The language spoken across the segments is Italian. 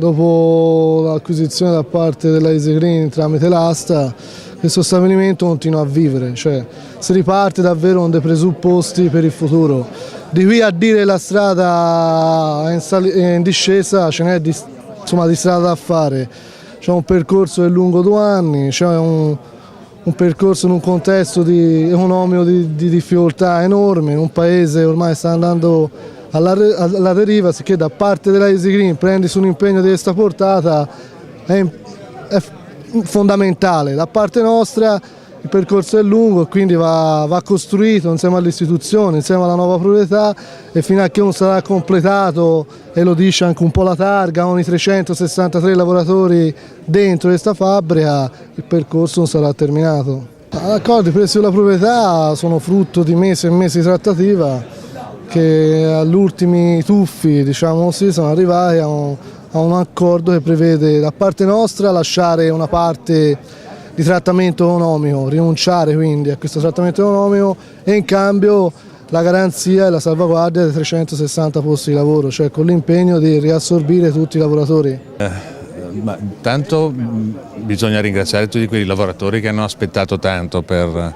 dopo l'acquisizione da parte della Easy Green tramite l'asta, questo stabilimento continua a vivere, cioè si riparte davvero con dei presupposti per il futuro. Di qui a dire la strada è in discesa ce n'è di strada da fare. C'è un percorso che è lungo 2 anni, c'è un percorso in un contesto economico di difficoltà enorme, in un paese che ormai sta andando alla deriva, sicché da parte della Easy Green prendersi un impegno di questa portata è fondamentale. Da parte nostra il percorso è lungo e quindi va costruito insieme alle istituzioni, insieme alla nuova proprietà, e fino a che non sarà completato, e lo dice anche un po' la targa, con i 363 lavoratori dentro questa fabbrica, il percorso non sarà terminato. Gli accordi presi sulla proprietà sono frutto di mesi e mesi di trattativa che agli ultimi tuffi, diciamo così, sono arrivati a un accordo che prevede da parte nostra lasciare una parte di trattamento economico, rinunciare quindi a questo trattamento economico, e in cambio la garanzia e la salvaguardia dei 360 posti di lavoro, cioè con l'impegno di riassorbire tutti i lavoratori. Tanto bisogna ringraziare tutti quei lavoratori che hanno aspettato tanto per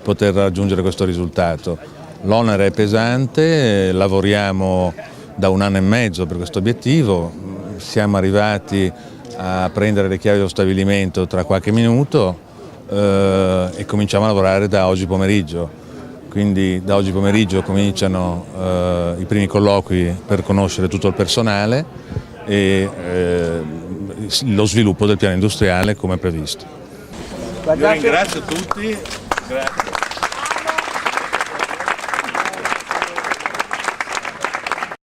poter raggiungere questo risultato. L'onere è pesante, lavoriamo da 1 anno e mezzo per questo obiettivo, siamo arrivati a prendere le chiavi dello stabilimento tra qualche minuto e cominciamo a lavorare da oggi pomeriggio. Quindi da oggi pomeriggio cominciano i primi colloqui per conoscere tutto il personale e lo sviluppo del piano industriale come previsto. Io ringrazio tutti. Grazie.